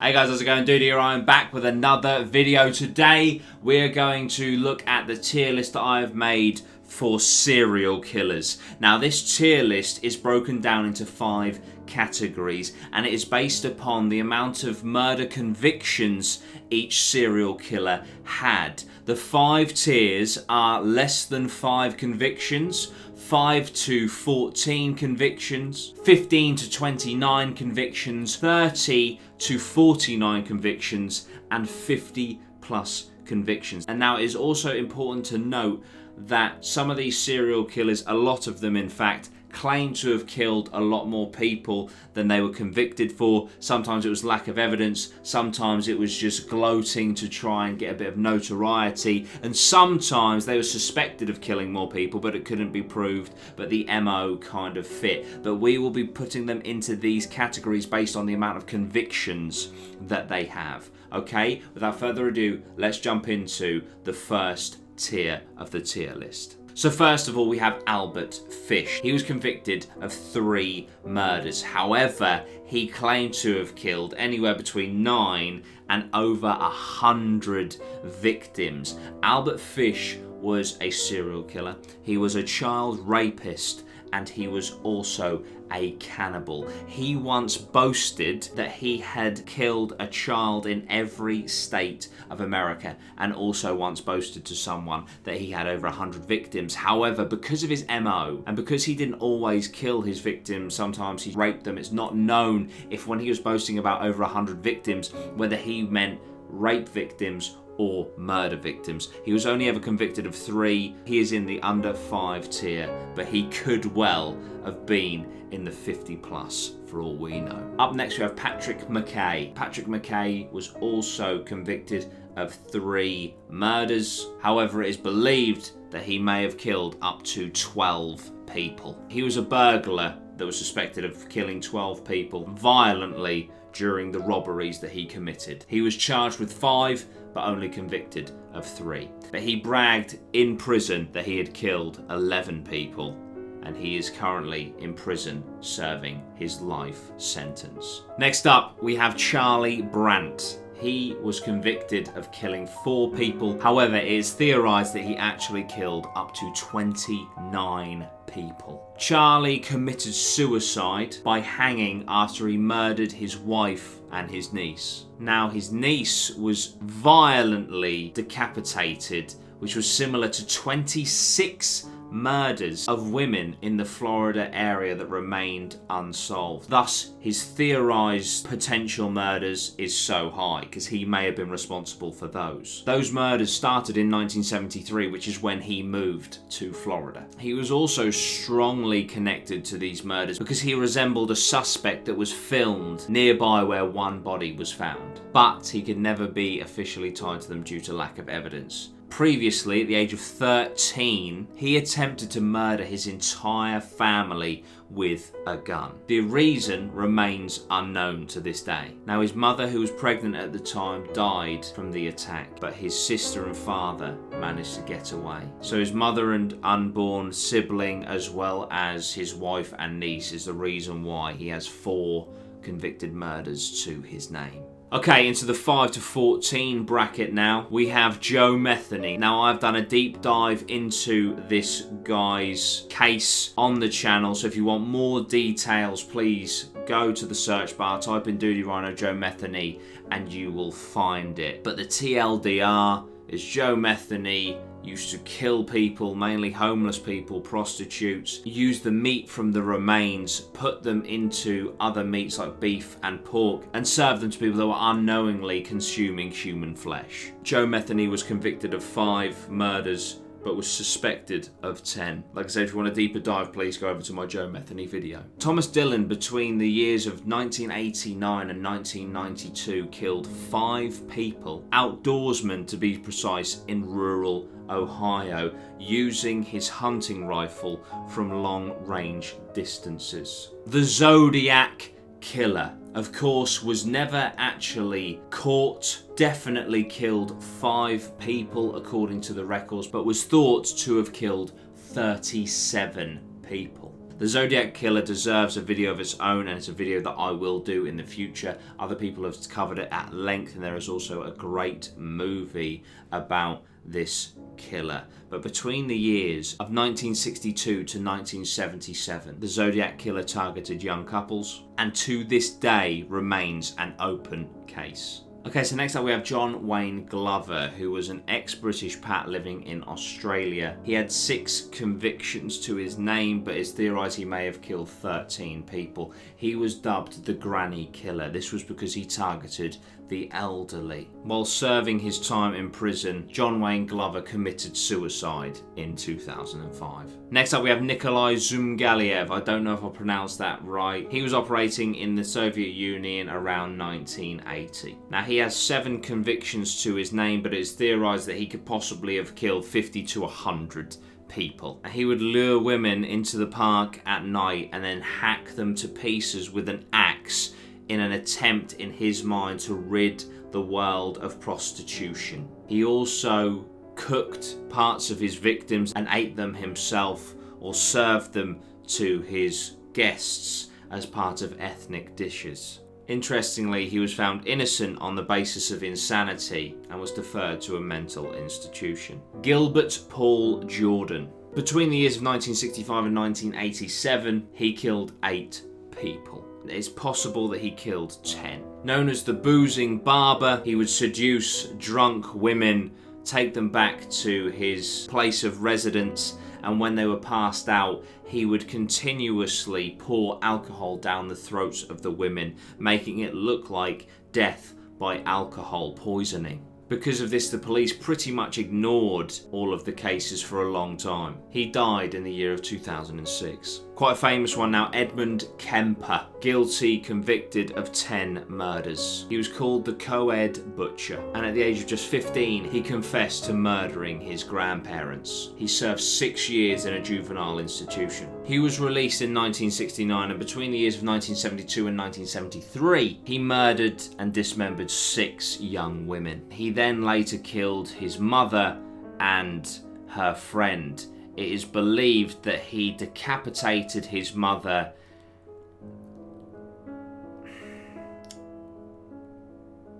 Hey guys, how's it going? Dudey here. I'm back with another video. Today we're going to look at the tier list that I have made for serial killers. Now this tier list is broken down into 5 categories and it is based upon the amount of murder convictions each serial killer had. The 5 tiers are less than 5 convictions, 5 to 14 convictions, 15 to 29 convictions, 30 to 49 convictions, and 50 plus convictions. And now it is also important to note that some of these serial killers, a lot of them in fact, claim to have killed a lot more people than they were convicted for. Sometimes it was lack of evidence, sometimes it was just gloating to try and get a bit of notoriety, and sometimes they were suspected of killing more people but it couldn't be proved, but the MO kind of fit. But we will be putting them into these categories based on the amount of convictions that they have. Okay, without further ado, let's jump into the first tier of the tier list. So first of all, we have Albert Fish. He was convicted of 3 murders. However, he claimed to have killed anywhere between 9 and over 100 victims. Albert Fish was a serial killer. He was a child rapist and he was also a cannibal. He once boasted that he had killed a child in every state of America, and also once boasted to someone that he had over 100 victims. However, because of his MO and because he didn't always kill his victims, sometimes he raped them, it's not known if when he was boasting about over 100 victims whether he meant rape victims or murder victims. He was only ever convicted of 3. He is in the under 5 tier, but he could well have been in the 50 plus for all we know. Up next we have Patrick McKay. Patrick McKay was also convicted of 3 murders. However, it is believed that he may have killed up to 12 people. He was a burglar that was suspected of killing 12 people violently during the robberies that he committed. He was charged with 5 but only convicted of 3. But he bragged in prison that he had killed 11 people, and he is currently in prison serving his life sentence. Next up, we have Charlie Brandt. He was convicted of killing 4 people. However, it is theorized that he actually killed up to 29 people. Charlie committed suicide by hanging after he murdered his wife and his niece. Now, his niece was violently decapitated, which was similar to 26 murders of women in the Florida area that remained unsolved. Thus, his theorized potential murders is so high because he may have been responsible for those. Those murders started in 1973, which is when he moved to Florida. He was also strongly connected to these murders because he resembled a suspect that was filmed nearby where one body was found, but he could never be officially tied to them due to lack of evidence. Previously, at the age of 13, he attempted to murder his entire family with a gun. The reason remains unknown to this day. Now, his mother, who was pregnant at the time, died from the attack, but his sister and father managed to get away. So his mother and unborn sibling, as well as his wife and niece, is the reason why he has 4 convicted murders to his name. Okay, into the 5 to 14 bracket now. We have Joe Metheny. Now, I've done a deep dive into this guy's case on the channel, so if you want more details, please go to the search bar, type in Dudey, Rhino, Joe Metheny, and you will find it. But the TLDR is Joe Metheny used to kill people, mainly homeless people, prostitutes, use the meat from the remains, put them into other meats like beef and pork, and serve them to people that were unknowingly consuming human flesh. Joe Metheny was convicted of 5 murders, but was suspected of 10. Like I said, if you want a deeper dive, please go over to my Joe Metheny video. Thomas Dillon, between the years of 1989 and 1992, killed 5 people, outdoorsmen to be precise, in rural Ohio, using his hunting rifle from long-range distances. The Zodiac Killer, of course, was never actually caught. Definitely killed 5 people according to the records, but was thought to have killed 37 people. The Zodiac Killer deserves a video of its own, and it's a video that I will do in the future. Other people have covered it at length, and there is also a great movie about this killer. But between the years of 1962 to 1977, the Zodiac Killer targeted young couples, and to this day remains an open case. Okay, so next up we have John Wayne Glover, who was an ex-British pat living in Australia. He had 6 convictions to his name, but it's theorised he may have killed 13 people. He was dubbed the Granny Killer. This was because he targeted the elderly. While serving his time in prison, John Wayne Glover committed suicide in 2005. Next up we have Nikolai Zumgaliev. I don't know if I pronounced that right. He was operating in the Soviet Union around 1980. Now he has 7 convictions to his name, but it's theorised that he could possibly have killed 50 to 100 people. He would lure women into the park at night and then hack them to pieces with an axe in an attempt in his mind to rid the world of prostitution. He also cooked parts of his victims and ate them himself, or served them to his guests as part of ethnic dishes. Interestingly, he was found innocent on the basis of insanity and was deferred to a mental institution. Gilbert Paul Jordan. Between the years of 1965 and 1987, he killed 8 people. It's possible that he killed 10. Known as the Boozing Barber, he would seduce drunk women, take them back to his place of residence, and when they were passed out, he would continuously pour alcohol down the throats of the women, making it look like death by alcohol poisoning. Because of this, the police pretty much ignored all of the cases for a long time. He died in the year of 2006. Quite a famous one now, Edmund Kemper. Guilty, convicted of 10 murders. He was called the Co-Ed Butcher, and at the age of just 15, he confessed to murdering his grandparents. He served 6 years in a juvenile institution. He was released in 1969, and between the years of 1972 and 1973, he murdered and dismembered 6 young women. He then later killed his mother and her friend. It is believed that he decapitated his mother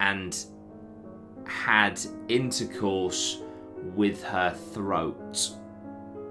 and had intercourse with her throat.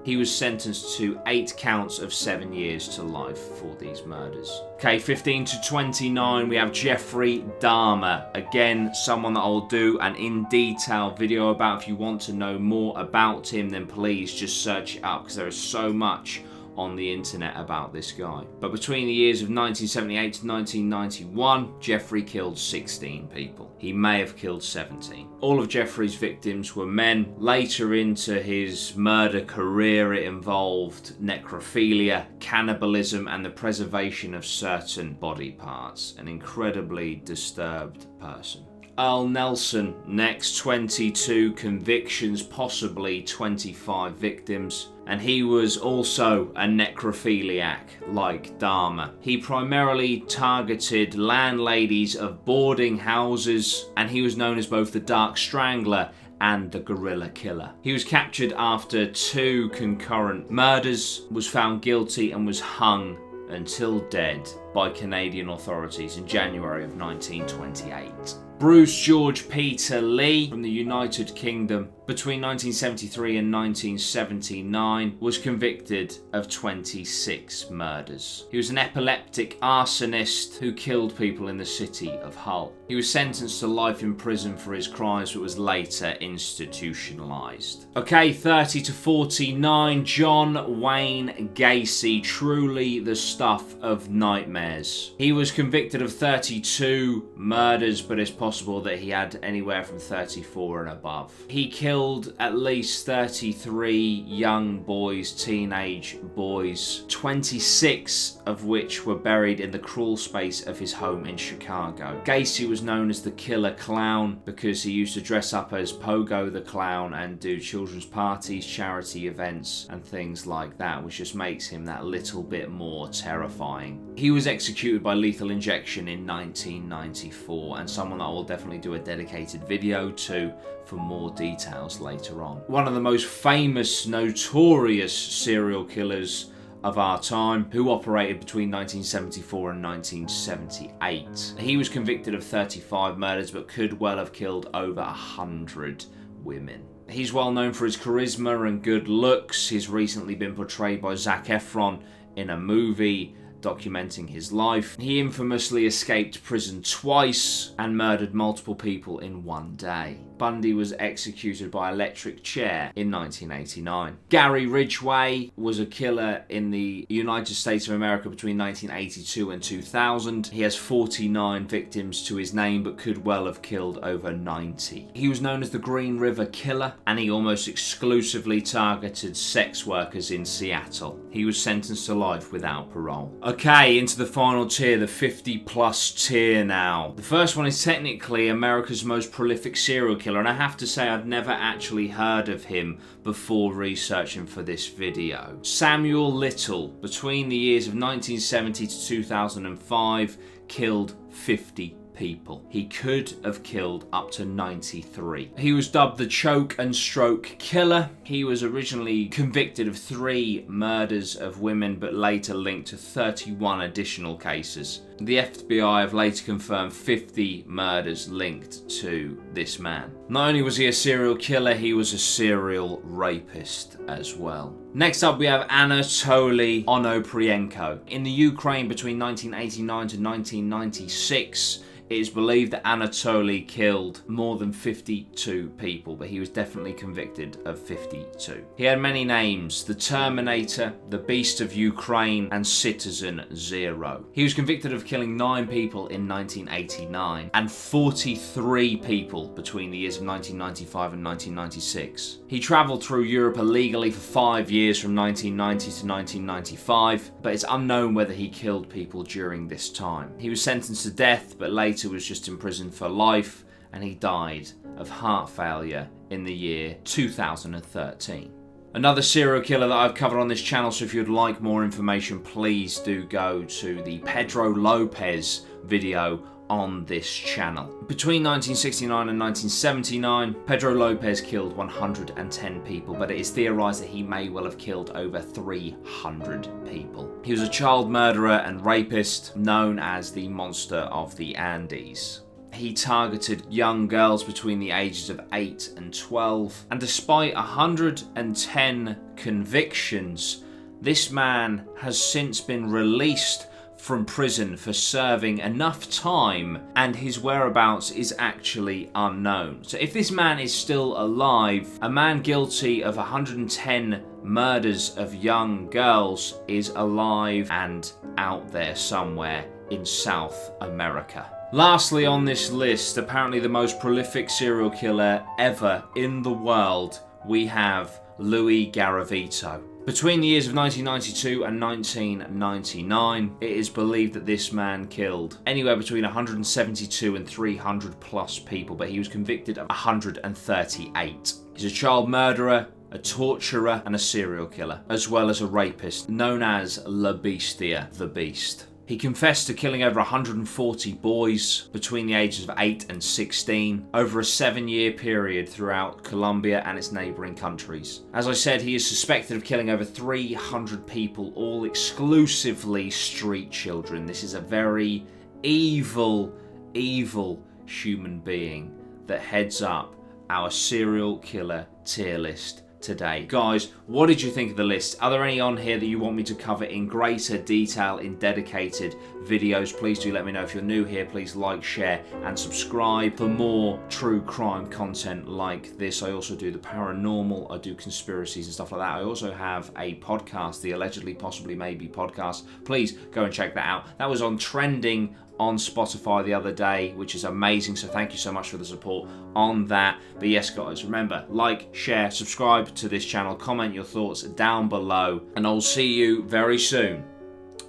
He was sentenced to 8 counts of 7 years to life for these murders. Okay, 15 to 29, we have Jeffrey Dahmer. Again, someone that I'll do an in-detail video about. If you want to know more about him, then please just search it up, because there is so much on the internet about this guy. But between the years of 1978 to 1991, Jeffrey killed 16 people. He may have killed 17. All of Jeffrey's victims were men. Later into his murder career, it involved necrophilia, cannibalism, and the preservation of certain body parts. An incredibly disturbed person. Earl Nelson, next, 22 convictions, possibly 25 victims. And he was also a necrophiliac like Dahmer. He primarily targeted landladies of boarding houses, and he was known as both the Dark Strangler and the Gorilla Killer. He was captured after 2 concurrent murders, was found guilty, and was hung until dead by Canadian authorities in January of 1928. Bruce George Peter Lee from the United Kingdom, between 1973 and 1979, was convicted of 26 murders. He was an epileptic arsonist who killed people in the city of Hull. He was sentenced to life in prison for his crimes, but was later institutionalised. Okay, 30 to 49, John Wayne Gacy, truly the stuff of nightmares. He was convicted of 32 murders, but it's possible that he had anywhere from 34 and above. He killed at least 33 young boys, teenage boys, 26 of which were buried in the crawl space of his home in Chicago. Gacy was known as the Killer Clown because he used to dress up as Pogo the Clown and do children's parties, charity events, and things like that, which just makes him that little bit more terrifying. He was executed by lethal injection in 1994, and someone that I will definitely do a dedicated video to for more details later on. One of the most famous, notorious serial killers of our time who operated between 1974 and 1978. He was convicted of 35 murders but could well have killed over 100 women. He's well known for his charisma and good looks. He's recently been portrayed by Zac Efron in a movie documenting his life. He infamously escaped prison twice and murdered multiple people in one day. Bundy was executed by electric chair in 1989. Gary Ridgway was a killer in the United States of America between 1982 and 2000. He has 49 victims to his name but could well have killed over 90. He was known as the Green River Killer and he almost exclusively targeted sex workers in Seattle. He was sentenced to life without parole. Okay, into the final tier, the 50 plus tier now. The first one is technically America's most prolific serial killer, and I have to say I'd never actually heard of him before researching for this video. Samuel Little, between the years of 1970 to 2005, killed 50 people. He could have killed up to 93. He was dubbed the choke and stroke killer. He was originally convicted of 3 murders of women but later linked to 31 additional cases. The FBI have later confirmed 50 murders linked to this man. Not only was he a serial killer, he was a serial rapist as well. Next up we have Anatoly Onoprienko. In the Ukraine between 1989 to 1996, it is believed that Anatoly killed more than 52 people, but he was definitely convicted of 52. He had many names: the Terminator, the Beast of Ukraine, and Citizen Zero. He was convicted of killing 9 people in 1989 and 43 people between the years of 1995 and 1996. He travelled through Europe illegally for 5 years from 1990 to 1995, but it's unknown whether he killed people during this time. He was sentenced to death, but later was just imprisoned for life, and he died of heart failure in the year 2013. Another serial killer that I've covered on this channel, so if you'd like more information, please do go to the Pedro Lopez video on this channel. Between 1969 and 1979, Pedro Lopez killed 110 people, but it is theorized that he may well have killed over 300 people. He was a child murderer and rapist known as the Monster of the Andes. He targeted young girls between the ages of 8 and 12, and despite 110 convictions, this man has since been released from prison for serving enough time, and his whereabouts is actually unknown. So if this man is still alive, a man guilty of 110 murders of young girls is alive and out there somewhere in South America. Lastly on this list, apparently the most prolific serial killer ever in the world, we have Louis Garavito. Between the years of 1992 and 1999, it is believed that this man killed anywhere between 172 and 300 plus people, but he was convicted of 138. He's a child murderer, a torturer, and a serial killer, as well as a rapist, known as La Bestia, the Beast. He confessed to killing over 140 boys between the ages of 8 and 16 over a 7-year period throughout Colombia and its neighbouring countries. As I said, he is suspected of killing over 300 people, all exclusively street children. This is a very evil, evil human being that heads up our serial killer tier list today. Guys, what did you think of the list? Are there any on here that you want me to cover in greater detail in dedicated videos? Please do let me know. If you're new here, please like, share and subscribe for more true crime content like this. I also do the paranormal, I do conspiracies and stuff like that. I also have a podcast, the Allegedly Possibly Maybe podcast. Please go and check that out. That was on trending on Spotify the other day, which is amazing, so thank you so much for the support on that. But yes guys, remember, like, share, subscribe to this channel, comment your thoughts down below, and I'll see you very soon.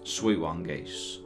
Sweet one, geese.